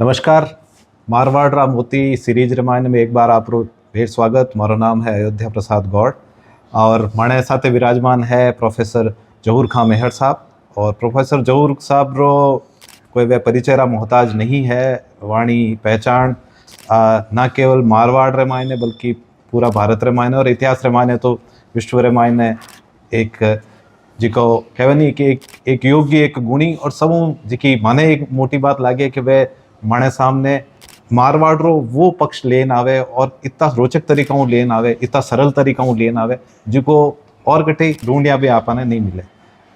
નમસ્કાર મારવાડ મોતી सीरीज रामायण में एक बार आपको ढेर स्वागत। मारो नाम है अयोध्या प्रसाद गौड़ और माणे साथे विराजमान है प्रोफेसर जहूर खां मेहर साहब। और प्रोफेसर जहूर साहब रो कोई वे परिचय रा मोहताज नहीं है। वाणी पहचान ना केवल मारवाड़ रे मायने बल्कि पूरा भारत रे मायने और इतिहास रे मायने तो विश्व रे मायने एक जिको कहवनी कि एक योग्य एक गुणी और समूह जिकी माने एक मोटी बात लागे कि वे माणे सामने मारवाड़ रो वो पक्ष लेन आवे और इतना रोचक तरीका लेन आवे, इतना सरल तरीका लेन आवे जिको और कटे ढूंढिया भी आपने नहीं मिले।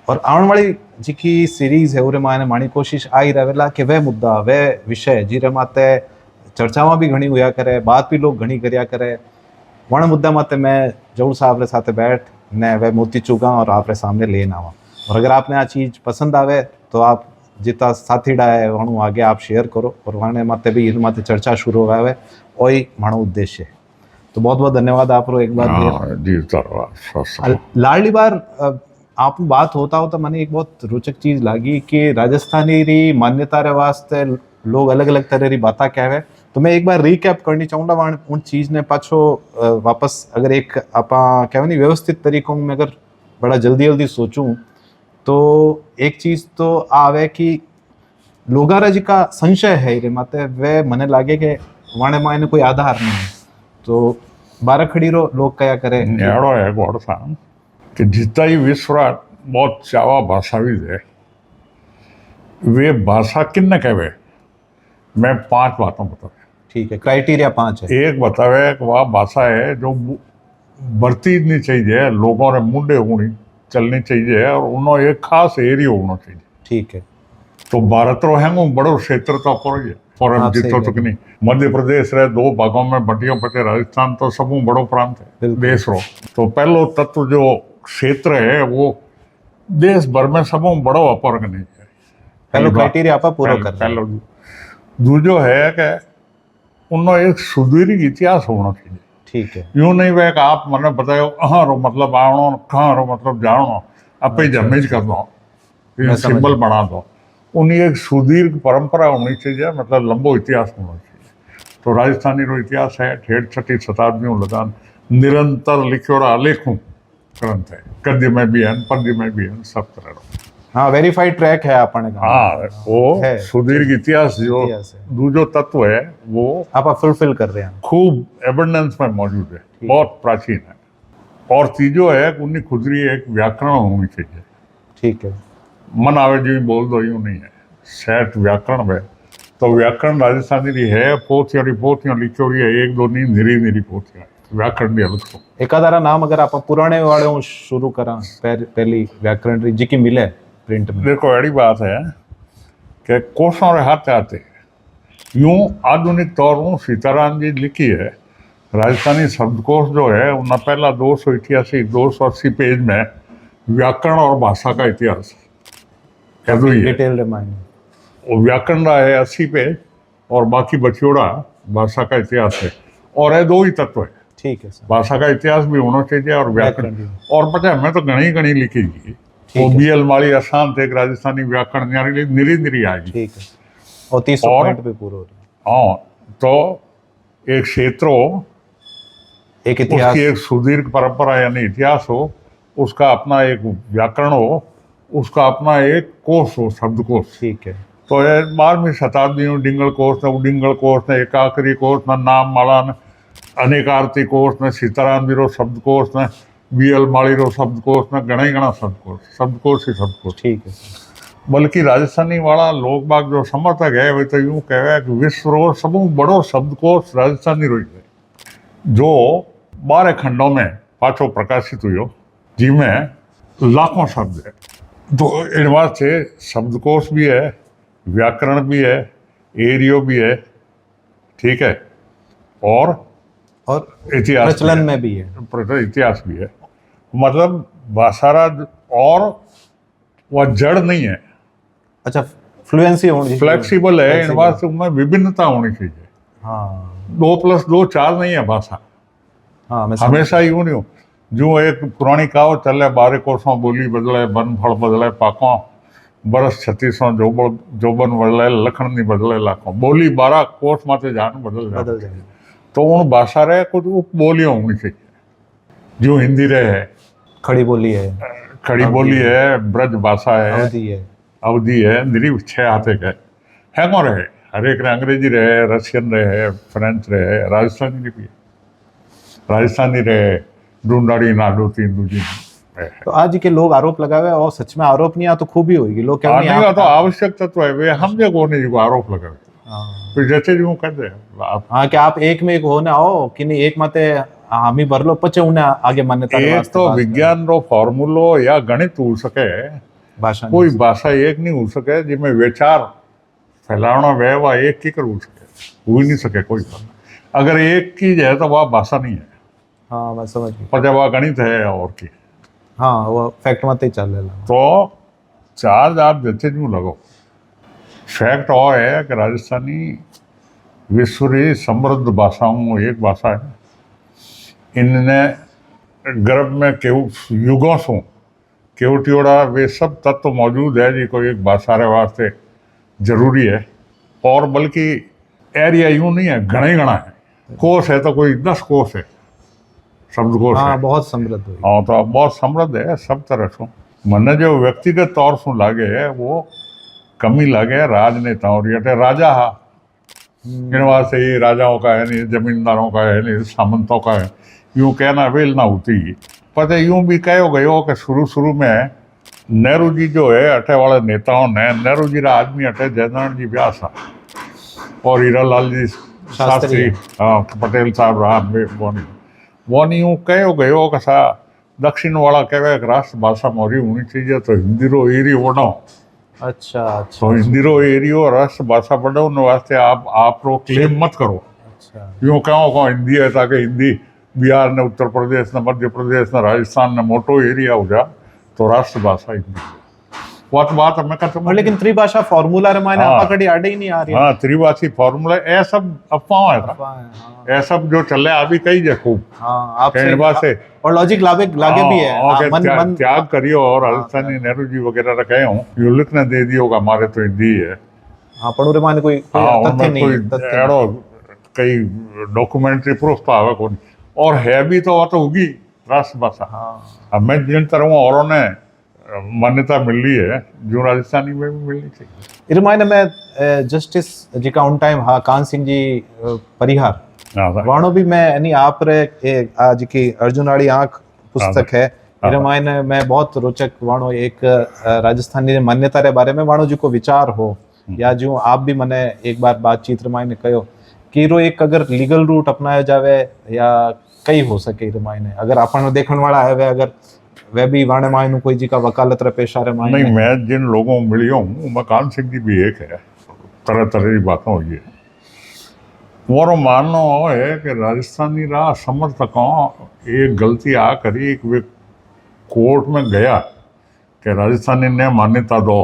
और आने वाली जिकी सीरीज है उरे माने माणी कोशिश आई रहेला कि वह मुद्दा वह विषय जीरे माते चर्चा में भी घनी हुआ करे, बात भी लोग घनी करिया करे, वण मुद्दा माते मैं जहूर साहब रे साथे बैठ ने वह मोती चुगा और आप रे सामने लेन आवा। और अगर आपने आ चीज पसंद आवे तो आप जितना साथीड़ा है वणु आगे आप शेयर करो और वणे माते भी इन माते चर्चा शुरू होवे वही मानो उद्देश्य है। तो बहुत बहुत धन्यवाद आपरो एक बार फिर। लाडली बार आप बात होता मैंने एक बहुत रोचक चीज लगी कि राजस्थानी री मान्यता रे वास्ते लोग अलग अलग तरह री बातें कहवे। तो मैं एक बार रिकैप करनी चाहूँगा उन चीज ने पाछो वापस अगर एक आपा कहवे व्यवस्थित तरीकों में अगर बड़ा जल्दी जल्दी सोचूं तो एक चीज तो आवे कि लोगारा जी का संशय है रे माते वे मने लागे के वाणे मायने कोई आधार नहीं है। तो बारखड़ी रो लोग क्या करे न्याड़ो है गौड़ साहब कि जितना ही विश्व बहुत चावा भाषाविद है वे भाषा किन्ने कहवे। मैं 5 बातों बतावे। ठीक है, क्राइटेरिया 5 है। एक बतावे कि वह भाषा है जो बढ़ती नहीं चाहिए, लोगों ने मुंडे होनी चलनी चाहिए और उन्होंने एक खास एरिया होना चाहिए। ठीक है। तो भारत रो है बड़ो क्षेत्र तो पर जितो तक नहीं मध्य प्रदेश रे 2 भागों में बटियों पटे राजस्थान तो सबू बड़ो प्रांत है देश रो। तो पहलो तत्व जो क्षेत्र है वो देश भर में सबू बड़ो अपवर्ग नहीं है। पहलो क्राइटेरिया आप पूरा कर। पहलो दूजो है कि उन्हों एक सुदीर्घ इतिहास होना चाहिए। ठीक है। यूं नहीं वे आप मैंने बताओ अहाँ रो मतलब आवणो, कहाँ रो मतलब जानो, आप ही जमेज कर दो, सिंबल बना दो। उन्हीं एक सुदीर्घ परंपरा होनी चाहिए, मतलब लंबो इतिहास होना चाहिए। तो राजस्थानी रो इतिहास है 6ठी शताब्दियों लगान निरंतर लिखोड़ा आलेखों ग्रंथ है। गद्य में भी है, पद्य में भी है, सब तरह रो। हाँ, वेरीफाइड ट्रैक है अपने। हाँ, वो सुदीर्घ इतिहास जो दूजो तत्व है वो आप फुलफिल कर रहे हैं, खूब एबंडेंस में मौजूद है, बहुत प्राचीन है। और तीजो है उन्हीं खुदरी एक व्याकरण होनी चाहिए। ठीक है। मन आवे जी बोल दो यूं नहीं है, सेट व्याकरण है। तो व्याकरण राजस्थानी री है, पोथियां लिखो रही है, 1-2 नहीं निरी पोथियां व्याकरण भी अलग तो। एकादारा नाम अगर आप पुराने वाले शुरू करा पहली व्याकरण री जी की मिले प्रिंट में। देखो अड़ी बात है कि कोषों रे हाथ आते यूं आधुनिक तौर पर सीताराम जी लिखी है राजस्थानी शब्दकोश जो है उनका पहला 280 पेज में व्याकरण और भाषा का इतिहास डिटेल रामायण। और व्याकरण रहा है 80 पेज और बाकी बचियोड़ा भाषा का इतिहास है। और ये 2 ही तत्व है। ठीक है सर। भाषा का इतिहास भी होना चाहिए और व्याकरण। और पता है मैं तो घनी लिखी गई वो BL माली अशांत एक राजस्थानी व्याकरण निरी आएगी। ठीक है। और 30 पॉइंट पे पूरा हो रहा। हाँ, तो एक क्षेत्र हो, एक इतिहास, उसकी एक सुदीर्घ परंपरा यानी इतिहास हो, उसका अपना एक व्याकरण हो, उसका अपना एक कोश हो, शब्दकोश। ठीक है। तो ये 12वीं शताब्दी में डिंगल कोश ने एकाकरी कोश ने नाम माला ने अनेकार्ती कोश ने सीताराम जी रो शब्दकोश ने BL माली रो शब्दकोश ने घना शब्दकोश ही शब्दकोश। ठीक है। बल्कि राजस्थानी वाला लोग बाग जो समर्थक है वे तो यूं कहे कि विश्व रो सबू बड़ो शब्दकोश राजस्थानी रो है जो 12 खंडों में पाछो प्रकाशित हुई जिनमें लाखों शब्द है। तो इन वास्ते शब्दकोश भी है, व्याकरण भी है, एरियो भी है, ठीक है, और इतिहास प्रचलन में भी है, इतिहास भी है। मतलब भाषा और वह जड़ नहीं है। अच्छा, फ्लुएंसी होनी, फ्लेक्सिबल है। इन वास्ते में विभिन्नता होनी चाहिए। हाँ, 2+2 4 नहीं है भाषा। हाँ, हमेशा यूं नहीं हो जो एक पुरानी कहावत चले 12 कोसों बोली बदले बन फल बदले पाकों બરસ 3600 જોબન વળલે લખણની બદલે લાખો બોલી 12 કોષ માથે જાન બદલ જાય बदल जाएगी। तो उन भाषा रहे कुछ उपबोलियां होनी चाहिए जो हिंदी रहे है खड़ी बोली है, खड़ी बोली है ब्रज भाषा है अवधि है। अवधि है निरीव 6 हाथे का है कौन रहे हर एक रे अंग्रेजी रहे रशियन रहे फ्रेंच रहे राजस्थानी भी राजस्थानी रहे ढूंढाड़ी नाडू तीन दूजी है। तो आज के लोग आरोप लगावे और सच में आरोप नहीं आ तो खूबी होगी, लोग क्या आने का तो आवश्यक तत्व है वे हम जो कोने जी को आरोप लगावे हाँ। फिर जैसे जी वो कहते हैं आप हाँ कि आप एक में एक हो ना हो कि नहीं एक मते हम ही भर लो पचे उन्हें आगे मान्यता रे एक वास्ते तो बात विज्ञान रो फॉर्मूलो या गणित हो सके भाषा कोई भाषा एक नहीं हो सके जिसमें विचार फैलाना वह एक की कर हो सके हो ही नहीं सके कोई बात अगर एक की है तो वह भाषा नहीं है हाँ मैं समझ गई। पर जब वह गणित है और की हाँ वो फैक्ट मत ही चल रहा। तो चार्ज आप जैसे जू लगो फैक्ट और है कि राजस्थानी विश्व की समृद्ध भाषाओं में एक भाषा है इनने गर्भ में केव युगों से केवटियोड़ा वे सब तत्व मौजूद है जी कोई एक भाषा रे वास्ते जरूरी है और बल्कि एरिया यूं नहीं है घना ही घना है कोष है तो कोई 10 कोष है शब्दकोश हाँ है बहुत समृद्ध हुई। हाँ तो बहुत समृद्ध है सब तरह से મને जो व्यक्तिगत तौर से लागे है वो कमी लागे राजनेताओं और ये राजा हा इन वास्ते ये राजाओं का है नहीं जमींदारों का है नहीं सामंतों का है यूं कहना वेल ना होती पर यूं भी कहो गयो कि शुरू में नेहरू जी जो है अटे वाले नेताओं ने नेहरू जी रा आदमी अटे जयनारायण जी व्यास हा और हीरालाल जी शास्त्री हाँ पटेल साहब रहा वो नहीं यूं कहो गयो कि सा दक्षिण वाला कहे कि राष्ट्र भाषा मोरी होनी चाहिए तो हिंदी रो एरियो बनाओ अच्छा अच्छा तो हिंदी रो एरियो राष्ट्र भाषा बनाओ वास्ते आप रो क्लेम मत करो अच्छा यूं कहो हिंदी है ताकि हिंदी बिहार ने उत्तर प्रदेश ने मध्य प्रदेश ने राजस्थान ने मोटो एरिया हो जा तो राष्ट्र भाषा हिंदी बात हमें खत्म और लेकिन त्रिभाषा फॉर्मूला रे मायने हाँ। आपा कड़ी आड़े ही नहीं आ रही। हाँ त्रिभाषी फॉर्मूला ये सब अफवाह है हाँ, ये सब जो चले अभी कई जे खूब हाँ आप कहने वास्ते और लॉजिक लागे लागे भी है हाँ, हाँ, कि मन मन त्याग करियो और राजस्थानी नेहरू जी वगैरह रखे हूँ यू लिखने दे दियो का हमारे तो हिंदी है हाँ पण उरे माने कोई हाँ तथ्य उनमें नहीं कोई है, तथ्य नहीं। एड़ो कई डॉक्यूमेंट्री प्रूफ तो आवे कौन और है भी तो वह तो होगी राष्ट्र भाषा हाँ अब मैं जिन तरह औरों ने मान्यता मिल रही है जो राजस्थानी में भी मिलनी चाहिए इरे मायने मैं जस्टिस जी का उन टाइम हाँ कान सिंह जी परिहार हाँ वाणो भी मैं यानी आप रे आज की अर्जुनाड़ी आंख पुस्तक है इरे मायने मैं बहुत रोचक वाणो एक राजस्थानी मान्यता रे बारे में वाणो जी को विचार हो या जो आप भी मने एक बार बातचीत रे मायने कहो कि रो एक अगर लीगल रूट अपनाया जावे या कई हो सके इरे मायने अगर अपन देखण वाला है वे अगर वे भी वाणे मायनु कोई जी का वकालत रे पेशा रे मायने नहीं मैं जिन लोगों को मिलियो हूँ मैं कान सिंह जी भी एक है तरह तरह की बातें हुई है वो मानना है कि राजस्थानी रा समर्थकों एक गलती आ करी कि वे कोर्ट में गया कि राजस्थानी ने मान्यता दो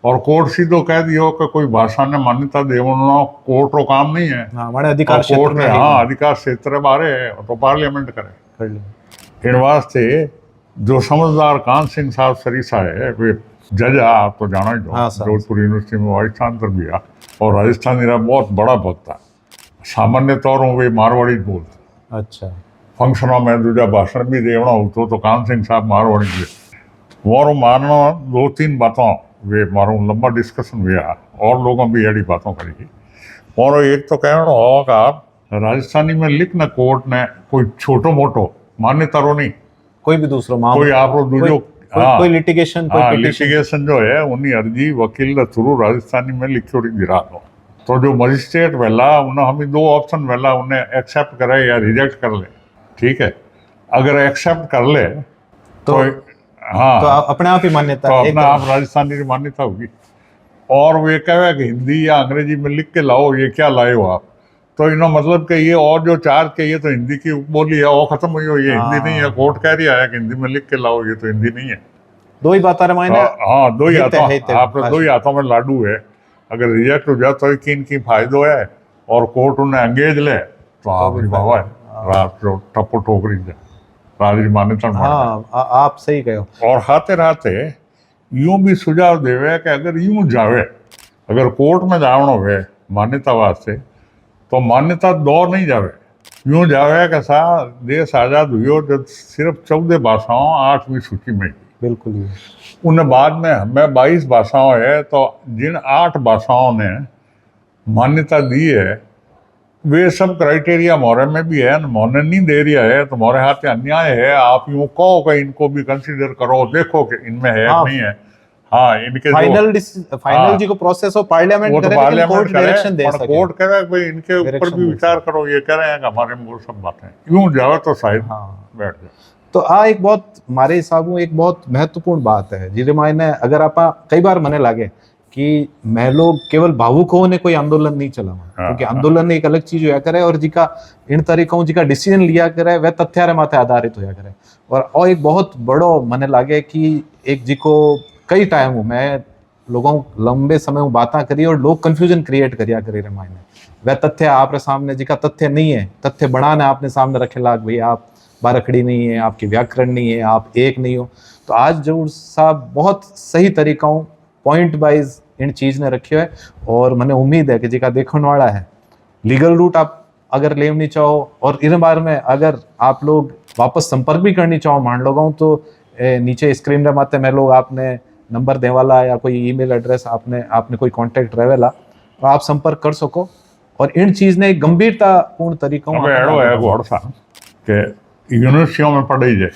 और कोर्ट सीधो कह दियो कि कोई भाषा ने मान्यता देना कोर्ट रो काम नहीं है हाँ माने अधिकार और क्षेत्र कोर्ट में में है हाँ अधिकार क्षेत्र बारे है तो पार्लियामेंट करे कर ले इन वास्ते जो समझदार कान सिंह साहब सरीसा है वे जज आप तो जाना ही हाँ, दो साहब। जोधपुर यूनिवर्सिटी में वाइस चांसलर भी आ और राजस्थानी रा बहुत बड़ा भक्त है सामान्य तौर पर वे मारवाड़ी बोलते अच्छा फंक्शनों में दूजा भाषण भी देना हो तो कान सिंह साहब मारवाड़ी भी वो मानना 2-3 बातों वे मारो लंबा डिस्कशन हुआ और लोगों भी यही बातों करी और एक तो कहना होगा राजस्थानी में लिखना कोर्ट ने कोई छोटो मोटो मान्यता रो नहीं कोई भी दूसरो कोई मामला आप दूजो कोई लिटिगेशन कोई हाँ पिटिशन लिटिगेशन जो है उन्हीं अर्जी वकील थ्रू राजस्थानी में लिखो दिरा दो तो जो मजिस्ट्रेट वेला उन्हें हमें 2 ऑप्शन वेला उन्हें एक्सेप्ट करे या रिजेक्ट कर ले ठीक है अगर एक्सेप्ट कर ले तो हाँ तो अपने आप ही मान्यता तो है, अपना आप राजस्थानी की मान्यता होगी और वे कहे कि हिंदी या अंग्रेजी में लिख के लाओ ये क्या लाए हो आप तो इन्हों मतलब कि ये और जो चार्ज के ये तो हिंदी की बोली है वो खत्म हुई हो ये हिंदी नहीं है कोर्ट कह रहा है कि हिंदी में लिख के लाओ ये तो हिंदी नहीं है दो ही बात मायने हाँ 2 ही हित है, हाथों हित है, आप 2 ही हाथों में लाडू है अगर रिजेक्ट हो जाए तो किन की फायदो है और कोर्ट उन्हें अंगेज ले तो आप बाबा रात जो टप्पो ठोकरी जाए राज मान्यता हाँ आप सही कहो और हाथे यूं भी सुझाव देवे कि अगर यूं जावे, अगर कोर्ट में जावणो है मान्यता वास्ते, तो मान्यता दो नहीं जावे, यूं जावे कि सा देश आज़ाद हुई जब सिर्फ 14 भाषाओं 8वीं सूची में, बिल्कुल ही। उन बाद में हमें 22 भाषाओं है, तो जिन 8 भाषाओं ने मान्यता दी है वे सब क्राइटेरिया मोरे में भी है, मोने नहीं दे रहा है तो मोरे हाथ में अन्याय है। आप यूं कहो कि इनको भी कंसीडर करो, देखो कि इनमें है हाँ, नहीं है। हाँ, इनके फाइनल जी को प्रोसेस हो पार्लियामेंट वो तो करे, लेकिन पार्लियामेंट कोर्ट डायरेक्शन दे पर सके। कोर्ट कह रहा है भाई इनके ऊपर Direction भी दे विचार करो, ये कह रहे हैं कि हमारे में वो सब बातें यूं जावे तो शायद हाँ। बैठ जाए। तो आ एक बहुत मारे हिसाबों एक बहुत महत्वपूर्ण बात है जिरे मायने अगर आप कई बार मने लागे कि मैं लोग केवल भावुक हो ने कोई आंदोलन नहीं चला, क्योंकि आंदोलन एक अलग चीज होया करे और जिका इन तरीकों जिका डिसीजन लिया करे वह तथ्यारे माथे आधारित होया करे। और एक बहुत बड़ो मने लागे कि एक जिको कई टाइम हो मैं लोगों लंबे समय में बातें करी और लोग कंफ्यूजन क्रिएट करिया करे रे मायने, वह तथ्य आपरे सामने जिका तथ्य नहीं है, तथ्य बनाने आपने सामने रखे लाग भाई आप बारखड़ी नहीं है, आपकी व्याकरण नहीं है, आप एक नहीं हो। तो आज जरूर साहब बहुत सही तरीकों पॉइंट वाइज इन चीज ने रखियो है और मैंने उम्मीद है कि जिका देखने वाला है लीगल रूट आप अगर लेवनी चाहो और इन बार में अगर आप लोग वापस संपर्क भी करनी चाहो मान लोगों तो नीचे स्क्रीन रे माते मैं लोग आपने नंबर देवाला या कोई ईमेल एड्रेस आपने कोई कांटेक्ट रहेला तो आप संपर्क कर सको और इन चीज ने गंभीरतापूर्ण तरीकों के यूनिवर्सिटियों में पढ़ाई जाए,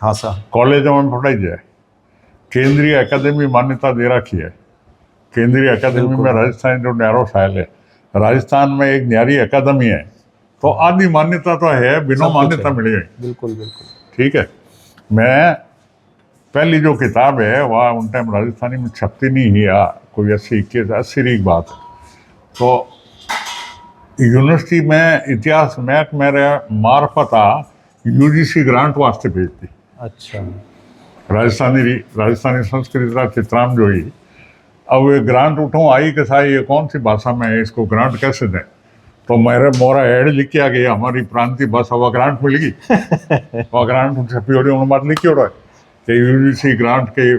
हाँ सर, कॉलेजों में पढ़ाई जाए, केंद्रीय एकेडमी मान्यता दे रखी है। केंद्रीय एकेडमी में राजस्थान जो नेहरू साहिल है, राजस्थान में एक न्यारी एकेडमी है, तो आदि मान्यता तो है, बिना मान्यता मिली है। बिल्कुल बिल्कुल ठीक है। मैं पहली जो किताब है वह उन टाइम राजस्थानी में छपती नहीं ही या कोई 80 की बात है। तो यूनिवर्सिटी में इतिहास में मेरे मार्फता यूजीसी ग्रांट वास्ते भेजती। अच्छा, राजस्थानी संस्कृत का चित्राम जो ही अब ये ग्रांट उठो आई के साथ ये कौन सी भाषा में है, इसको ग्रांट कैसे दें, तो मेरे मोरा एड लिख के आ गया हमारी प्रांतीय भाषा वह ग्रांट मिल गई। वह ग्रांट छपी हो उन्होंने बात लिखी हो रहा है कि यूजीसी ग्रांट के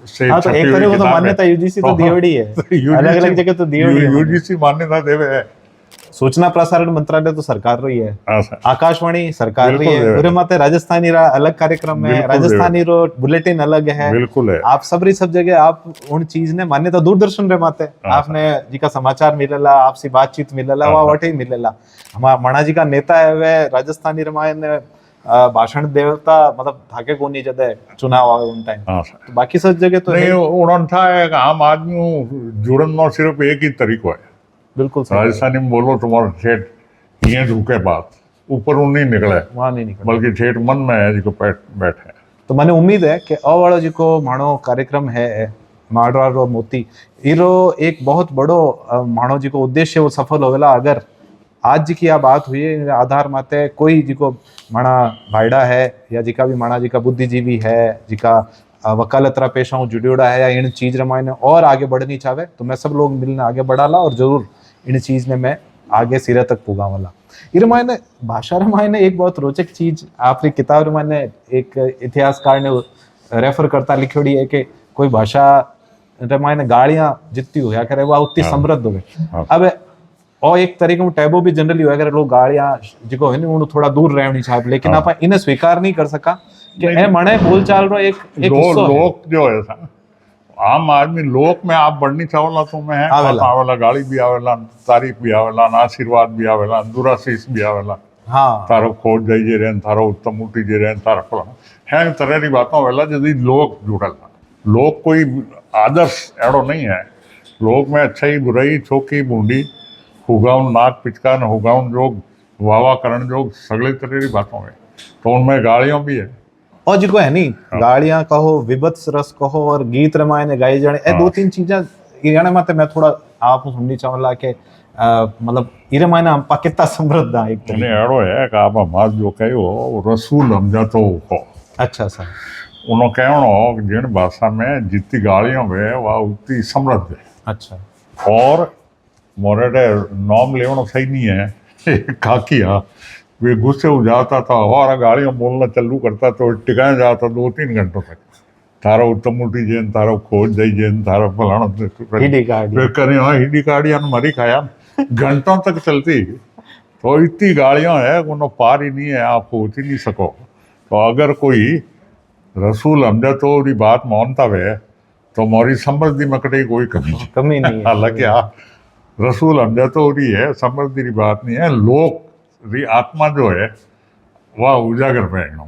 से हाँ, तो एक तरह तो मान्यता यूजीसी तो दियोड़ी है, अलग-अलग जगह तो दियोड़ी है। यूजीसी मान्यता देवे है। सूचना प्रसारण मंत्रालय तो सरकार रही है, आकाशवाणी सरकार रही है, पूरे माते राजस्थानी रा अलग कार्यक्रम है, राजस्थानी रो बुलेटिन अलग है, बिल्कुल है। आप सब जगह आप उन चीज ने मान्यता दूरदर्शन रे माते आपने जी का समाचार मिलेला, आपसी बातचीत मिलेला, वह वटे मिलेला। हमारा मणा जी का नेता है वह राजस्थानी रामायण भाषण देवता मतलब थाके कोनी जदे चुनाव आवे उन टाइम, तो बाकी सब जगह तो नहीं उड़न था एक आम आदमी जुड़न नो सिर्फ एक ही तरीको है। बिल्कुल राजस्थानी में बोलो तुम्हारा ठेठ ये झुके बात ऊपर नहीं निकले, वहां नहीं निकले, बल्कि ठेठ मन में है जिको बैठे। तो मैंने उम्मीद है कि अवाड़ो जी को मानो कार्यक्रम है मारवाड़ रो मोती इरो एक बहुत बड़ो मानो जी को उद्देश्य वो सफल होवेला। अगर आज जी की आ बात हुई है आधार माते कोई जी को माना भाईडा है या जिका भी माना जी का बुद्धिजीवी है, जिका वकालत रा पेशा जुड़ियोड़ा है या इन चीज रमायने और आगे बढ़नी चाहे तो मैं सब लोग मिलने आगे बढ़ाला और जरूर इन चीज ने मैं आगे सिरे तक पुगावला। ये रमायने भाषा रमायने एक बहुत रोचक चीज आपकी किताब रमायने एक इतिहासकार ने रेफर करता लिखोड़ी है कि कोई भाषा रमायने गालियां जितनी होया करे वह उतनी समृद्ध होवे। अब और एक तरीके में टैबो भी जनरली होया करे लोग गालियां जिको है उन थोड़ा दूर रहनी चाहिए, लेकिन आप इन्हें स्वीकार नहीं कर सका कि ए मणे बोलचाल रो एक लोक जो है आम आदमी लोक में आप बढ़नी चावला तो मैं आवेला गाली भी आवेला, तारीफ भी आवेला, आशीर्वाद भी आवेला, दुराशीष भी आवेला। हाँ, तारो खोज जाइए रहन, तारो उत्तम उठी जे रहन, तारो फला है तरह की बातों वेला जदी लोक जुड़ेला। लोक कोई आदर्श एड़ो नहीं है। लोक में अच्छाई बुराई छोकी बूंदी हुगाउन नाक पिचका न हुगाउन जोग वावा करण जोग सगले तरह की बातों में, तो उनमें गालियों भी है और जिको है नहीं गालियां कहो, विभत्स रस कहो और गीत रमायने गाई जाने ए दो तीन चीजें इराने माते मैं थोड़ा आप सुननी चाहूंगा कि मतलब इरे मायने हम कितना समृद्ध है एक तरीके ने एड़ो है कि आप हमार जो कहो रसूल हमजा तो हो। अच्छा सर, उन्होंने कहनो जिन भाषा में जितनी गालियां है वह उतनी समृद्ध है। अच्छा, और मोरेडे नाम लेवनो सही नहीं है काकिया वे गुस्से हो जाता था, हमारा गाड़ियों बोलना चालू करता तो टिकाया जाता 2-3 घंटों तक। थारो उतमूटी जैन थारो खोज दई जैन थारो फलाणो हीडी गाड़ी। फिर करें हाँ हिडी गाड़ियां मरी खाया घंटों तक चलती। तो इतनी गाड़ियां है उन्होंने पार ही नहीं है, आप पहुंच ही नहीं सको। तो अगर कोई रसूल हमजा तो उरी बात मानता वे तो मोरी समझ दी मकड़े कोई कमी नहीं है। हालांकि हाँ रसूल हमजा तो उरी है, समझ दी बात नहीं है। लोग री आत्मा जो है वह उजागर पैणो।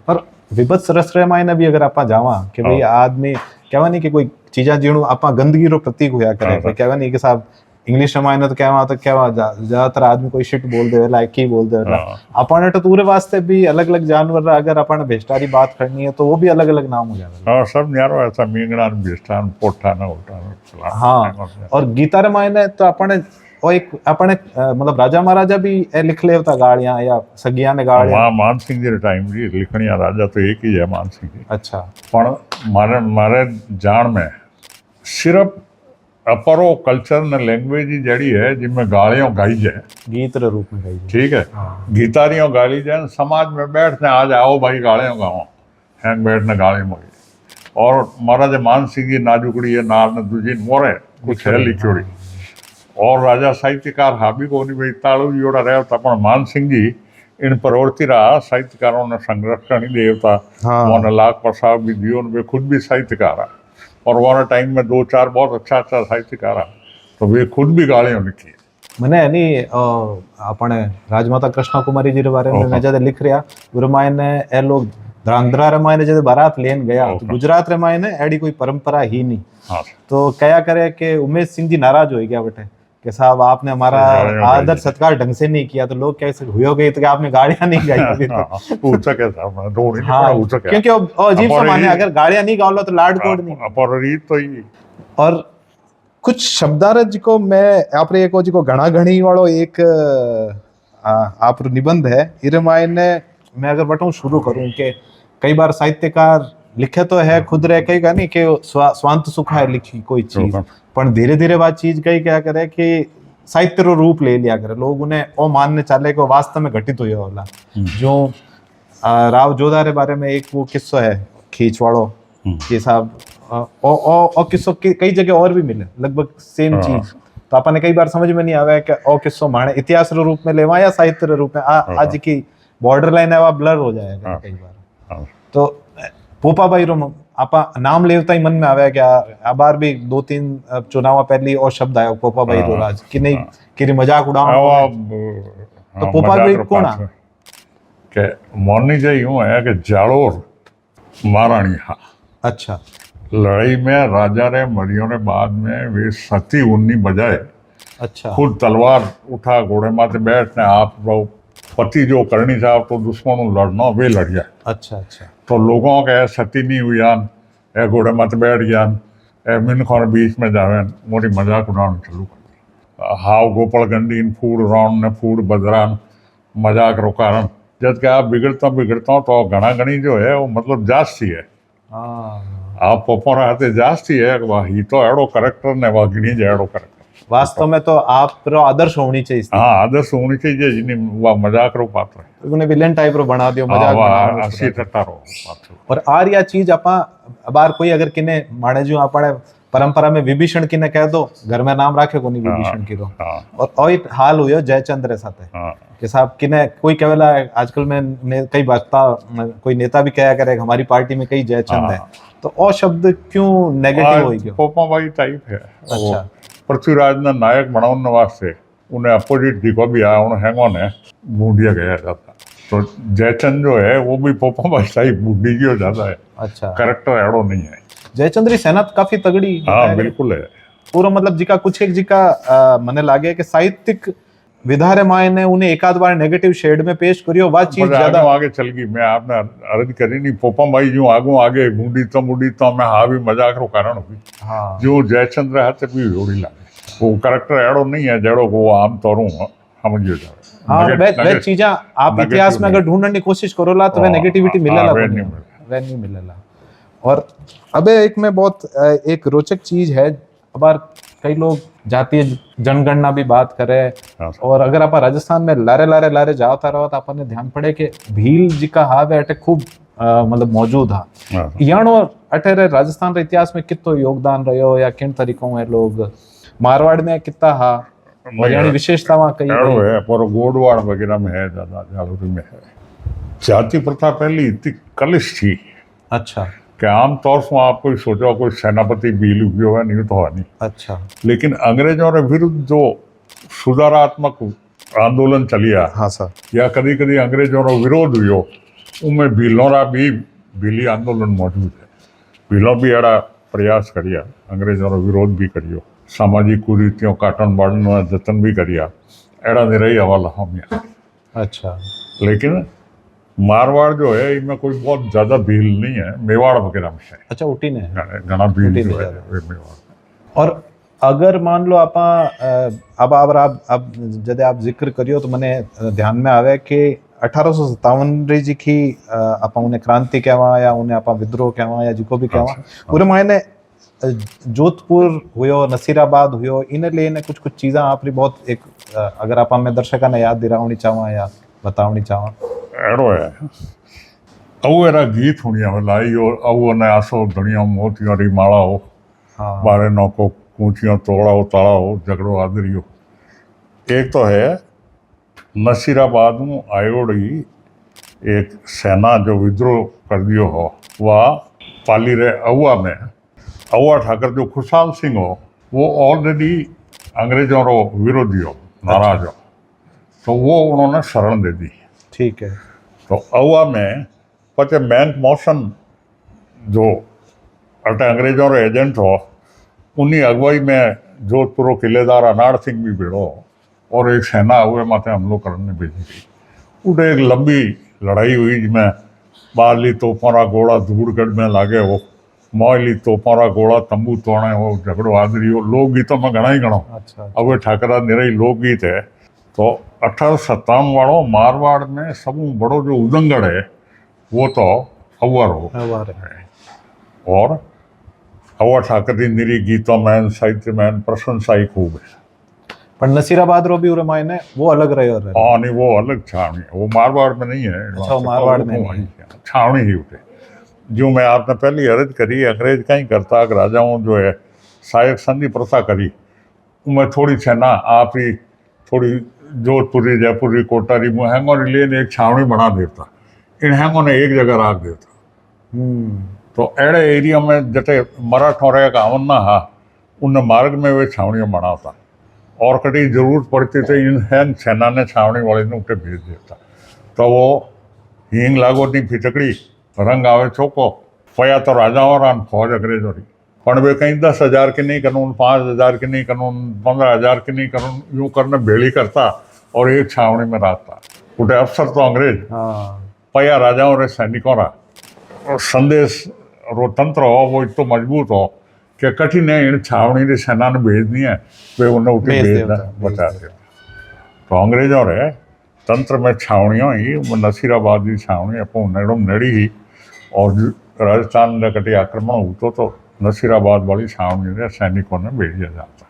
और विभत्स रस रामायण भी अगर आप जावा कि भाई आदमी कहवा नहीं कि कोई चीजा जीणु आप गंदगी रो प्रतीक होया करे, कोई कहवा नहीं कि साहब इंग्लिश रामायण तो कहवा ज्यादातर आदमी कोई शिट बोल दे लाइक ही बोल दे अपन तो पूरे वास्ते भी अलग अलग जानवर अगर अपन भेस्टारी बात करनी है तो वो भी अलग अलग नाम हो जाता है। हाँ सब न्यारो ऐसा मींगड़ा भेस्टा पोठा ना उठा। हाँ और गीता रामायण है तो अपन और एक अपने मतलब राजा महाराजा भी लिख ले होता गाड़ियां या सगिया ने गाड़ियां। वहाँ मान सिंह जी टाइम जी लिखनिया राजा तो एक ही है मान सिंह जी। अच्छा पण मारे मारे जान में सिर्फ अपरो कल्चर ने लैंग्वेज ही जड़ी है जिनमें गालियों गाई जाए गीत रे रूप में गाई जाए। ठीक है हाँ। गीतारियों गाली जाए समाज में बैठने आज आओ भाई गालियों गाओ हैंग बैठने गाली मोगी। और महाराजा मान सिंह जी नाजुकड़ी है नार ने दूजी मोरे कुछ है लिखोड़ी। और राजा साहित्यकार हाबी को नहीं भाई तालू जोड़ा रहे होता पण मान सिंह जी इन प्रवृत्ति रहा साहित्यकारों ने संरक्षण ही देवता। हाँ। उन्होंने लाख प्रसाद भी दियो, वे खुद भी साहित्यकार है और वो टाइम में 2-4 बहुत अच्छा साहित्यकार है तो वे खुद भी गालियां लिखी। मैंने यानी अपने राजमाता कृष्णा कुमारी जी के बारे में मैं ज्यादा लिख रहा रामायण ने ए लोग ध्रांध्रा रामायण जब बारात लेन गया तो गुजरात रामायण है एडी कोई परंपरा ही नहीं। हाँ। तो क्या करे कि उमेश सिंह जी नाराज हो गया बेटे कि साहब आपने हमारा आदर सत्कार ढंग से नहीं किया तो लोग कैसे हुए गए तो कि आपने गाड़ियां नहीं गाई। हाँ, क्योंकि अजीब सा माने अगर गाड़ियां नहीं गाओ तो लाड कोड नहीं। तो ही और कुछ शब्दार जिको मैं आप रे को जिको घना घणी वालो एक आप निबंध है रामायण ने मैं अगर बटाऊं शुरू करूं कि कई बार साहित्यकार लिखे तो है खुद रह कई का नहीं कि स्वांत सुख है लिखी कोई चीज पर धीरे धीरे बात चीज कई क्या करे कि साहित्य रो रूप ले लिया करे लोग उन्हें ओ मानने चाले को वास्तव में घटित हुआ होला। जो राव जोधा रे बारे में एक वो किस्सा है खींचवाड़ो कि साहब ओ किस्सों कई जगह और भी मिले लगभग सेम चीज तो अपन कई बार समझ में नहीं आवे कि ओ किस्सों माने इतिहास रे रूप में लेवा या साहित्य रे रूप में आज की बॉर्डर लाइन है वह ब्लर हो जाएगा कई बार। तो पोपा भाई रो आपा नाम लेवता ही मन में आवे क्या आ बार भी 2-3 चुनाव पहले और शब्द आया पोपा भाई रो राज कि नहीं कि मजाक उड़ाओ तो पोपा भाई कौन है के मोनी जी यूं है कि जालोर महारानी। हाँ अच्छा लड़ाई में राजा रे मरियों ने बाद में वे सती उन्नी बजाए। अच्छा खुद तलवार उठा घोड़े माथे बैठने आप पति जो करनी चाह तो दुश्मनों लड़ना वे लड़ जाए। अच्छा अच्छा तो लोगों के सती नहीं हुई ए घोड़े मत बैठ जान ए मिनखों बीच में जावे मोरी मजाक उड़ाने चालू कर हाव गोपाल गंडी फूड राउंड ने फूड बदरान मजाक रो कारण जब कि आप बिगड़ता तो घना घनी जो है वो मतलब जास्ती है। आप पपोरा हाथे जास्ती है ही तो एड़ो करेक्टर ने वह गिनी जाए एड़ो करेक्टर वास्तव में तो आप रो आदर्श होनी चाहिए। हाँ आदर्श होनी चाहिए जिन्हें वह मजाक रो पात्र है उन्हें विलेन टाइप रो बना दियो मजाक बना अस्सी टट्टा रो पात्र। और आर या चीज आपा बार कोई अगर किने माने जो आपने परंपरा में विभीषण किने कह दो घर में नाम राखे को नहीं विभीषण की रो और ओई हाल हुयो जयचंद्र रे साथे कि साहब किने कोई कहेला आजकल में कई भाजपा कोई नेता भी कहा करे हमारी पार्टी में कई जयचंद है तो ओ शब्द क्यों नेगेटिव हो गयो। पोपा भाई टाइप है। अच्छा पृथ्वीराज ने नायक बनाने वास्ते उन्हें अपोजिट दिखो भी आया उन्हें हैंगो ने बूढ़िया गया जाता तो जयचंद जो है वो भी पोपा भाई टाइप बूढ़ी की हो जाता है। अच्छा करेक्टर एड़ो नहीं है। जयचंद्री सेना काफी तगड़ी हाँ बिल्कुल है पूरा मतलब जिका कुछ एक जिका मने लागे कि साहित्यिक विधारे माए ने उन्हें एक आध बार नेगेटिव शेड में पेश करियो वा चीज ज्यादा आगे चल गई। मैं आपने अर्ज करी नहीं पोपा भाई जो आगे बूढ़ी तो मैं हाँ भी मजाक रो कारण हुई। हाँ जो जयचंद्र हाथ भी जोड़ी लागे वो करेक्टर एड़ो नहीं है जड़ो को आम तौर समझियो जाए। हाँ वे चीजा आप इतिहास में अगर ढूंढने की कोशिश करोला तो वे नेगेटिविटी मिलेला वे नहीं मिलेला। और अबे एक में बहुत एक रोचक चीज है बार कई लोग जातीय जनगणना भी बात करे और अगर आप राजस्थान में लारे जाता रहो तो अपन ध्यान पड़े कि भील जी का हाव है खूब मतलब मौजूद हा हाँ। यानो अठेरे राजस्थान रे इतिहास में कितो योगदान रह्यो या किन तरीकों है लोग मारवाड़ में किता हा और यानी विशेषतावां कई अहिड़ो रही? है पर गोडवाड़ वग़ैरह में है ज़्यादा जालौरी में है जाति प्रथा पहली इतनी कलिश थी अच्छा कि आमतौर से आप कोई सोचो कोई सेनापति बील हुआ नहीं तो है नहीं अच्छा लेकिन अंग्रेजों के विरुद्ध जो सुधारात्मक आंदोलन चलिया हाँ सर या कभी कभी अंग्रेजों का विरोध हुयो उनमें भीलों का भी भीली आंदोलन मौजूद है भीलों भी अड़ा प्रयास करिया अंग्रेजों का विरोध भी करियो सामाजिक कुरीतियों काटन बाड़न जतन भी करिया अड़ा मेरा ही हवाला हम यहाँ अच्छा लेकिन मारवाड़ जो है इनमें कोई बहुत ज़्यादा भील नहीं है मेवाड़ वगैरह में है अच्छा उठी ने घना भील उठी जो में है ज़्यादा। वे मेवाड़ और अगर मान लो आप अब जदे आप जिक्र करियो तो मने ध्यान में आवे कि 1857 री जी की आप उन्हें क्रांति कहवा या उन्हें आप विद्रोह कहवा या जिको भी कहवा पूरे मायने जोधपुर हुयो नसीराबाद हुयो इन लिए ने कुछ चीज़ा आप री बहुत एक अगर आप में दर्शकों ने याद दिलावनी चाहवा या बतावनी चाहवा अड़ो है अवेरा गीत हुनिया लाई और अवो ने आसो धनिया मोतियों री माला हो हाँ बारे नौको कूचियों तोड़ा हो ताड़ा हो झगड़ो आदरियो एक तो है नसीराबाद में आयोड़ी एक सेना जो विद्रोह कर दियो हो वह पाली रे अवा में अवा ठाकर जो खुशहाल सिंह हो वो ऑलरेडी अंग्रेजों रो विरोधी हो नाराज हो तो वो उन्होंने शरण दे दी ठीक है तो अवा में पचे बैंक मोशन जो अटे अंग्रेजों रो एजेंट हो उन्हीं अगुवाई में जोधपुर किलेदार अनाड़ सिंह भी भिड़ो और एक सेना हुए माथे हमलो करने भेजी गई उठे एक लंबी लड़ाई हुई जिसमें बारली तोपारा गोला धूड़गढ़ में लागे हो मोयली तोपारा गोला तंबू तोड़े हो झगड़ो आदरी हो लोकगीतों में घना ही घणो अच्छा अब ठाकरा निरई लोकगीत है तो 1857 वालों मारवाड़ में सब बड़ो जो उदंगड़ है वो तो अवर हो और अवर ठाकर की निरी गीतों में साहित्य में प्रशंसा ही खूब है पर नसीराबाद रो भी उरे मायने वो अलग रहे हाँ नहीं वो अलग छावनी है वो मारवाड़ में नहीं है अच्छा वो मारवाड़ में नहीं है। छावनी ही उठे जो मैं आपने पहली अर्ज करी अंग्रेज कहीं करता राजाओं जो है सहायक संधि प्रथा करी उनमें थोड़ी सेना आप ही थोड़ी जोधपुरी जयपुरी कोटारी मुहंगों ने लिए एक छावनी बना देता इन हैंगों ने एक जगह रख देता तो अड़े एरिया में जटे मराठों रहे का अवन ना हा उन मार्ग में वे छावनियाँ बनाता और कभी जरूरत पड़ती तो इन हैंग सेना ने छावनी वाले ने उठे भेज देता तो वो हींग लागो नी फिचकड़ी रंग आवे चौको फया तो राजाओं रान फौज अंग्रेजों री पण वे कहीं 10,000 के नहीं कानून 5,000 के नहीं कानून 15,000 के नहीं कानून यूं करने भेड़ी करता और एक छावनी में रहता उठे अफसर तो अंग्रेज पया राजाओं रे सैनिकों रा और संदेश रो तंत्र हो वो इतो मजबूत हो कि कठिन है इन छावनी री सेना ने भेजनी है वे उन्हें उठी भेजना बचा दे तो अंग्रेजों रे तंत्र में छावनियों ही नसीराबाद की छावनी अपो नेड़ो नेड़ी ही और राजस्थान ने कटी आक्रमण होतो तो नसीराबाद वाली छावनी रे सैनिकों ने भेजा जाता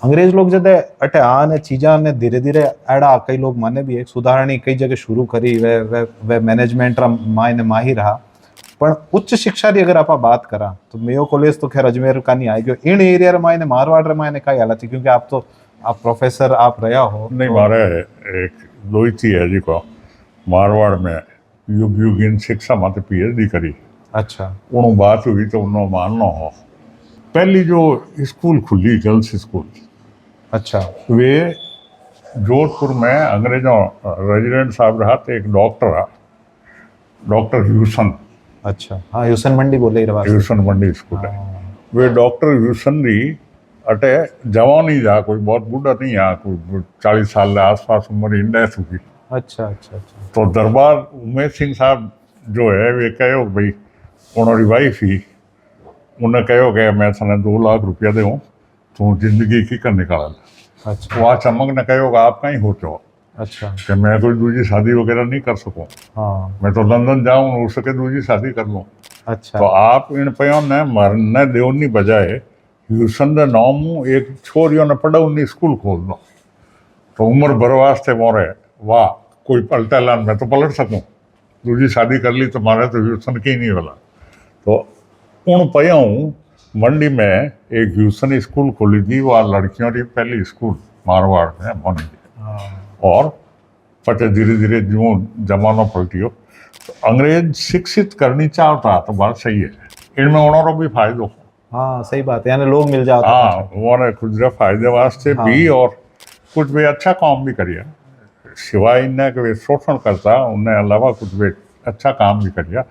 अंग्रेज लोग जदे अटे आने चीजा ने धीरे धीरे एड़ा कई लोग माने भी एक सुधारणी कई जगह शुरू करी वे मैनेजमेंट रा मायने माही रहा पर उच्च शिक्षा की अगर आप बात करा तो मेयो कॉलेज तो खैर अजमेर का नहीं आएगी इन एरिया मायने मारवाड़ रे मायने का हालत है क्योंकि आप तो आप प्रोफेसर आप रहा हो नहीं तो... मारे एक लोईची है जी को मारवाड़ में युग युग इन शिक्षा मत पीएचडी करी अच्छा उन्होंने बात हुई तो उन्होंने मानना हो पहली जो स्कूल खुली गर्ल्स स्कूल अच्छा वे जोधपुर में अंग्रेजों रेजिडेंट साहब रहा तो एक डॉक्टर रहा डॉक्टर ह्यूसन अच्छा हाँ ह्यूसन मंडी बोले ह्यूसन मंडी स्कूल है वे डॉक्टर ह्यूसन री अटे जवान ही जा कोई बहुत बूढ़ा नहीं आ कोई 40 साल के आसपास उम्र ही डेथ हुई अच्छा अच्छा अच्छा तो दरबार उमेश सिंह साहब जो है वे कहो भाई उन्होंने वाइफ ही उन्हें कहो कि मैं थाने 2 लाख रुपया दूँ तू जिंदगी की कर निकाल अच्छा वहाँ चमक ने कहो आप कहीं होते हो अच्छा कि मैं कोई दूसरी शादी वगैरह नहीं कर सकूँ हाँ मैं तो लंदन जाऊँ हो सके दूसरी शादी कर लूँ अच्छा तो आप इन पयों ने मरने देवनी बजाय ह्यूसन के नाम एक छोरियों ने पढ़ा उन्हीं स्कूल खोल दो तो उम्र भर वास्ते मोरे वाह कोई पलटा लान मैं तो पलट सकूँ दूजी शादी कर ली तो मारे तो ह्यूस्टन की नहीं वाला। तो उन पयाऊं मंडी में एक ह्यूस्टन स्कूल खोली थी, वह लड़कियों की पहली स्कूल मारवाड़ में मोनी। और पटे धीरे धीरे जो जमाना पलटियो तो अंग्रेज शिक्षित करनी चाहता तो बात सही है, इनमें उन्होंने भी फायदो। हाँ सही बात है, यानी लोग मिल जाते हैं। हाँ उन्होंने खुद फायदे वास्ते भी और कुछ भी अच्छा काम भी करिया, सिवाय इन्हें कि वे शोषण करता उन्हें अलावा कुछ भी अच्छा काम भी करिया।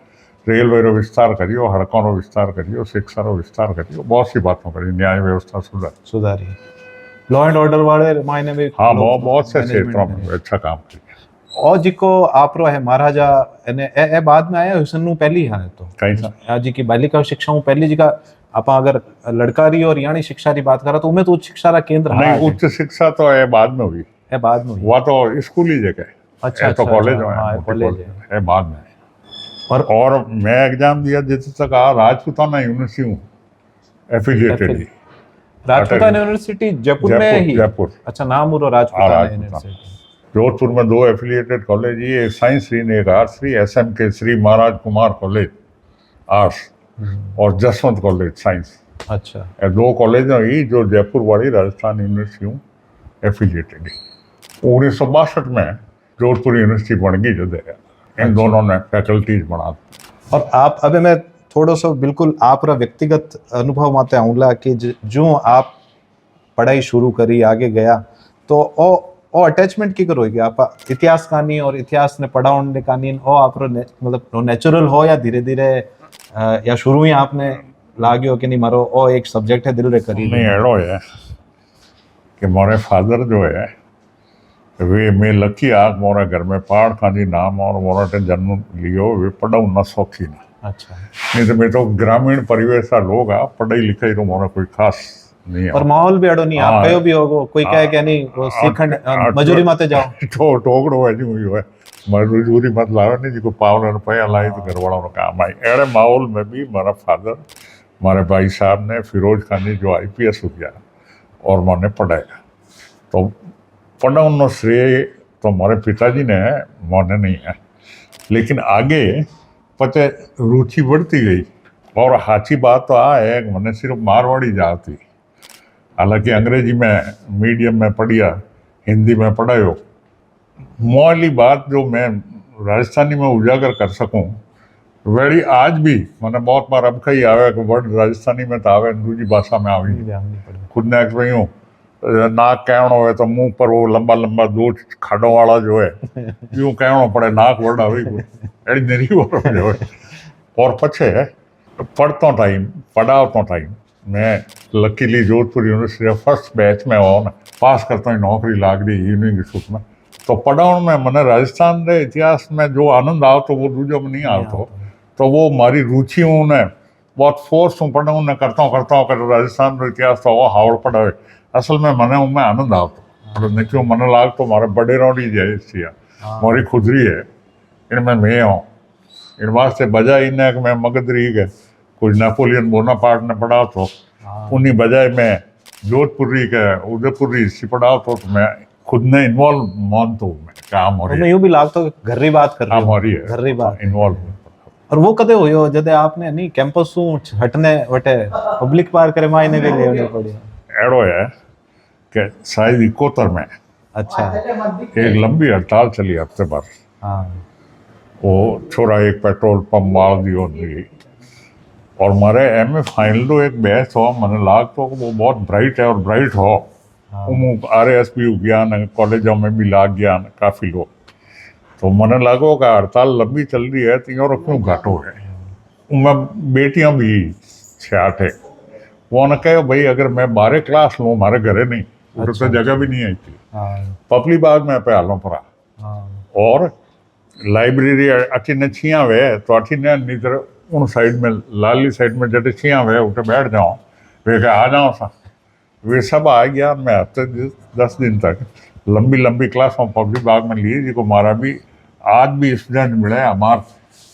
रेलवे रो विस्तार करियो, सड़कों रो विस्तार करियो, शिक्षा रो विस्तार करियो, बहुत सी बातों करी, न्याय व्यवस्था सुधारी, लॉ एंड ऑर्डर वाले मायने में। हाँ बहुत से क्षेत्रों में अच्छा काम किया। और जिको आप रो है महाराजा ए बाद में आया हुसैन पहली है तो कहीं सा आज की बालिका शिक्षा पहली जगह आप अगर लड़कारी और यानी शिक्षा की बात करा तो उमें तो उच्च शिक्षा का केंद्र नहीं, उच्च शिक्षा तो है बाद में हुई, है बाद में हुई। वह तो स्कूली जगह है। अच्छा तो कॉलेज है बाद में। और मैं एग्जाम दिया जितने तक राजपूताना यूनिवर्सिटी हूँ एफिलिएटेड ही। राजपूताना यूनिवर्सिटी जयपुर में ही? जयपुर। अच्छा, नाम उरो राजपूताना यूनिवर्सिटी। जोधपुर में 2 एफिलिएटेड कॉलेज ही, एक साइंस श्री ने एक आर्ट्स श्री, SM के श्री महाराज कुमार कॉलेज आर्ट्स और जसवंत कॉलेज साइंस। अच्छा, ये 2 कॉलेज ही जो जयपुर वाली राजस्थान यूनिवर्सिटी हूँ एफिलिएटेड ही। 1962 में जोधपुर यूनिवर्सिटी बन गई, जो इन दोनों ने फैकल्टीज बना। और आप अबे मैं थोड़ा सा बिल्कुल आप व्यक्तिगत अनुभव माते आऊँगा कि जो आप पढ़ाई शुरू करी आगे गया तो ओ अटैचमेंट की करो कि आप इतिहास कहानी और इतिहास ने पढ़ाने कहानी ओ आप मतलब नेचुरल हो या धीरे धीरे या शुरू ही आपने लाग्यो कि नहीं मारो ओ एक सब्जेक्ट है दिल रे करी? नहीं एड़ो है कि मोरे फादर जो है वे मैं लकी आग मोरे घर में पहाड़ खानी नाम और मोरा जन्म लियो, वे पढ़ाऊ न सौखी ना। अच्छा, नहीं तो मैं तो ग्रामीण परिवेश का लोग आ, पढ़ाई लिखाई तो मोरा कोई खास नहीं है। और माहौल भी अड़ो नहीं, आप कहो भी होगो कोई कहे कि नहीं वो सीखन मजूरी माते जाओ तो टोकड़ो है जी है मजदूरी मत लावे नहीं, जिको पावल रुपया लाई तो घर वालों काम आई। अड़े माहौल में भी मेरा फादर हमारे भाई साहब ने फिरोज खानी जो IPS हो गया और मैंने पढ़ाया, तो पढ़ाने श्रेय तो हमारे पिताजी ने है, मैंने नहीं है। लेकिन आगे पते रुचि बढ़ती गई और हाची बात तो है मैंने सिर्फ मारवाड़ी जाती, हालांकि अंग्रेजी में मीडियम में पढ़िया, हिंदी में पढ़ायो। मौली बात जो मैं राजस्थानी में उजागर कर सकूं वही आज भी मैंने बहुत बार अब कहीं आवे कि वर्ड राजस्थानी में तो आवे, दूसरी भाषा में आवी खुद ने रही हूँ। नाक कहना हो तो मुंह पर वो लंबा लंबा 2 खाड़ों वाला जो है यूँ कहना पड़े, नाक वर्ड आवी एड़ी मेरी जो है। और पछे पढ़ता टाइम पढ़ाता टाइम मैं luckily Jodhpur university first batch में हो न पास करता ही नौकरी लाग रही इवनिंग इंस्टीट्यूट में, तो पढ़ाने में मैंने राजस्थान के इतिहास में जो आनंद आओ तो वो दूजो में नहीं आओ, तो वो हमारी रुचियों ने बहुत फोर्स हूँ पढ़ा उन्हें करता हूँ कर राजस्थान का इतिहास तो वो हावड़ पढ़ावे असल में मैंने उनमें आनंद आता नहीं क्यों मन लाग तो हमारे बड़े रौड़ी जैसी मोरी खुदरी है इनमें मैं हूँ इन वास्ते बजाय इन्हें कि मैं मगध रही गए कुछ नेपोलियन बोनापार्ट ने पढ़ा तो उन्हीं बजाय मैं जोधपुर रही के उदयपुर रही पढ़ा तो मैं खुद ने इन्वॉल्व मानता हूँ मैं काम हो रही है। यूं भी लाग तो घर ही बात कर रही है घर ही बात इन्वॉल्व। और वो कदे हुई हो जदे आपने नहीं कैंपस हटने वटे पब्लिक पार करे मायने भी लेने पड़ी? एड़ो है कि शायद 71 में अच्छा एक लंबी हड़ताल चली हफ्ते भर। हाँ वो छोरा एक पेट्रोल पंप मार दियो दी और मारे MA फाइनल तो एक बैच हो मैंने लाग तो वो बहुत ब्राइट है और ब्राइट हो RASP ज्ञान कॉलेजों में भी लाग गया काफ़ी लोग, तो मैंने लागो का हड़ताल लंबी चल रही है तो और क्यों घाटो है उनमें बेटियां भी 6-8 है वो न कहे भाई अगर मैं 12 क्लास लूँ हमारे घरे नहीं उधर तो जगह भी नहीं आई थी पपली बाग में पे हालों पड़ा और लाइब्रेरी अच्छी न छिया वे तो अच्छी ने नीचे उन साइड में लाली साइड में जटे छिया वे उठे बैठ जाओ वे आ जाओ सा वे सब आ गया। मैं हफ्ते 10 दिन तक लंबी लंबी क्लास पब्लिक बाग में लिए जिसको हमारा भी आज भी स्टूडेंट मिले हमार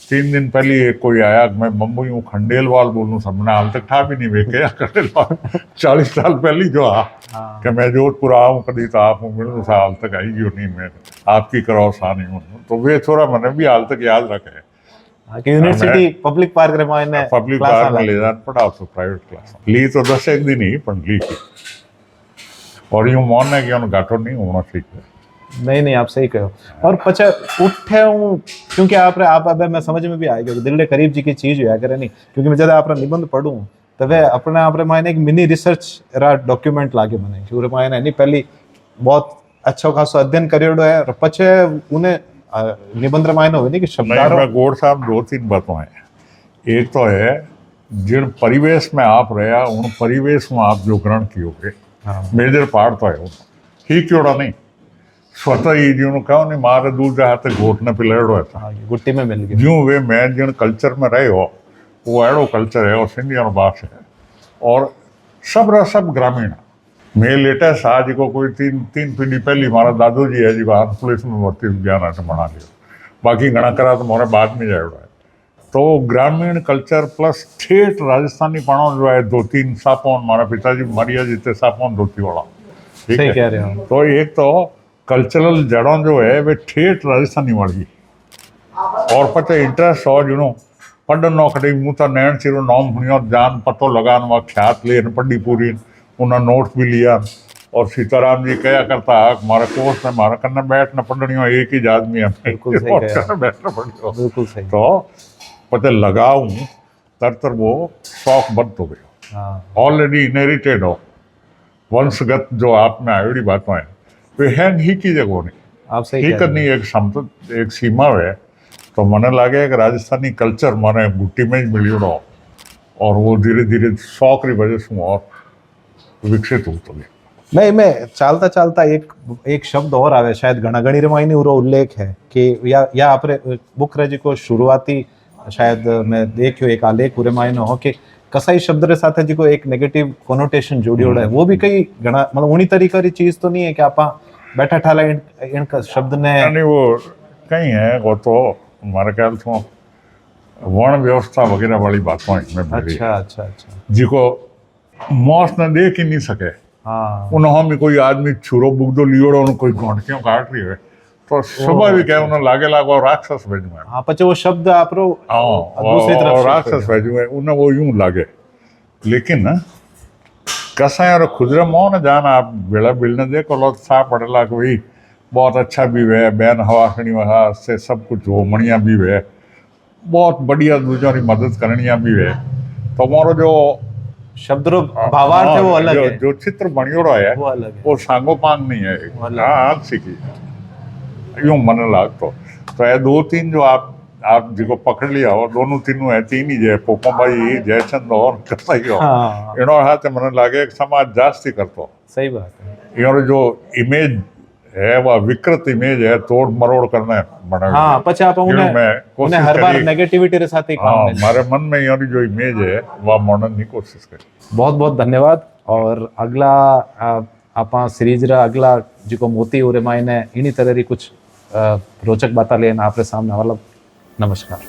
3 दिन पहले एक कोई आया, मैं बम्बई हूँ खंडेलवाल बोलूँ, सब मैंने हाल तक ठा भी नहीं वेखे खंडेलवाल 40 साल पहले जो हाँ। कि मैं जोधपुर आऊँ कभी तो आप मिलूँ सा हाल तक आई क्यों नहीं, मैं आपकी करो सानी हूँ, तो वे थोड़ा मैंने भी हाल तक याद रखे। कि यूनिवर्सिटी पब्लिक पार्क रे मायने पब्लिक पार्क में ले जान पड़ा तो प्राइवेट क्लास ली तो 10 एक दिन ही पण ली थी, और यूं मन है कि उन घाटो नहीं होना चाहिए। नहीं आप सही कहो। और पचा उठे हूँ क्योंकि आप अब मैं समझ में भी आएगा कि दिल के करीब जी की चीज हुआ करे नहीं, क्योंकि मैं ज्यादा आप निबंध पढ़ूँ तो वे अपने आप मायने एक मिनी रिसर्च रा डॉक्यूमेंट लागे बने पूरे मायने नहीं पहली बहुत अच्छा खासा अध्ययन करियोड़ो है और पछे उन्हें निबंध मायने हो नहीं कि शब्दारो मैं गोड़ साहब 2-3 बातों हैं। एक तो है जिन परिवेश में आप रहा उन परिवेश में आप जो ग्रहण कियोगे, मेजर पार्ट तो है वो ही क्योड़ा नहीं स्वतः ही जो कहो नहीं मारे दूर जा हाथ घोटने पे लड़ो है गुट्टी में मिल गई जो वे मैं जिन कल्चर में रहे हो वो अड़ो कल्चर है और सिंधी और भाषा है और सब ग्रामीण। मैं लेटेस्ट आज को कोई तीन पीढ़ी पहली हमारा दादू जी है जी बाहर पुलिस में भर्ती ज्ञान बना लिया, बाकी घना करा तो मोरे बाद में जाएगा है। तो ग्रामीण कल्चर प्लस ठेठ राजस्थानी पढ़ो जो है 2-3 सापोन, हमारा पिताजी मरिया जीते सापोन धोती वाला, ठीक सही है। कह रहे हो। तो एक तो कल्चरल जड़ों जो है वे ठेठ राजस्थानी वाली और पचे इंटरेस्ट हो जुनो पढ़नो कटी मुँह तो नैन सिरो नाम हुनियो जान पतो लगान वहाँ ख्यात ले पढ़ी पूरी उन्हें नोट भी लिया। और सीताराम जी क्या करता है हमारे कोर्स में हमारा करना बैठना पढ़नी हो एक ही आदमी है बिल्कुल सही कहा। बैठना पड़ो बिल्कुल सही। तो पता लगाऊं तर वो शौक बंद हो गया, ऑलरेडी इनहेरिटेड हो वंशगत जो आप में आयोड़ी बातें हैं वे हैं ही की जगह नहीं आप सही ही कह रहे करनी एक समत एक सीमा है। तो मने लगे कि राजस्थानी कल्चर मने गुट्टी में ही मिलियो और वो धीरे धीरे शौक री वजह से और विकसित होता गया। मैं चालता एक शब्द और आवे शायद घणी रमायनी उरो उल्लेख है कि या आपरे बुक रे जी को शुरुआती शायद मैं देखियो एक आलेख पूरे मायने हो कि कसाई शब्द रे साथे जी को एक नेगेटिव कोनोटेशन जोड़ियोड़ा है, वो भी कई घना मतलब उन्हीं तरीका री चीज तो नहीं है कि आपा बैठा ठाला इनका शब्द ने नहीं वो कहीं है वो तो हमारे ख्याल से वर्ण व्यवस्था वगैरह वाली बातों में अच्छा जिको मौस न देख ही नहीं सके। हाँ उन्होंने में कोई आदमी छुरो बुगदो लियोड़ो उन्हें कोई घंटियों काट रही है तो स्वाभाविक है उन्हें लागे लागो राक्षस भेजू है। हाँ पचे वो शब्द आपरो दूसरी तरफ और राक्षस भेजू है उन्हें वो यूं लागे। लेकिन कसा और खुदरे मोह न जान आप बेड़ा बिलने देखो लो सा पड़ेला कि भाई बहुत अच्छा भी है बैन हवा खणी वहा से सब कुछ हो मणिया भी है बहुत बढ़िया दूसरों की मदद करनिया भी है। तो हमारो जो शब्द रो भावार्थ है वो अलग है, जो चित्र बनियोड़ो है वो अलग है, वो सांगोपांग नहीं है। हाँ सीखी यूं मन लागतो तो ये 2-3 जो आप जिको पकड़ लिया और दोनों तीनों है तीन ही जय पोकोबाई जयचंद और कसाई हो इनो हाथ मन लागे एक समाज जास्ती करतो। सही बात है। इनो जो इमेज है वह विकृत इमेज है तोड़ मरोड़ करना बना। हाँ पचे आप उन्हें हर बार नेगेटिविटी रे साथ ही काम में हमारे मन में यानी जो इमेज है वह मोड़ने की कोशिश करी। बहुत धन्यवाद। और अगला आपा सीरीज रा अगला जिको मोती उरे मायने इन्हीं तरह री कुछ रोचक बाता लेन आपरे सामने वाला। नमस्कार।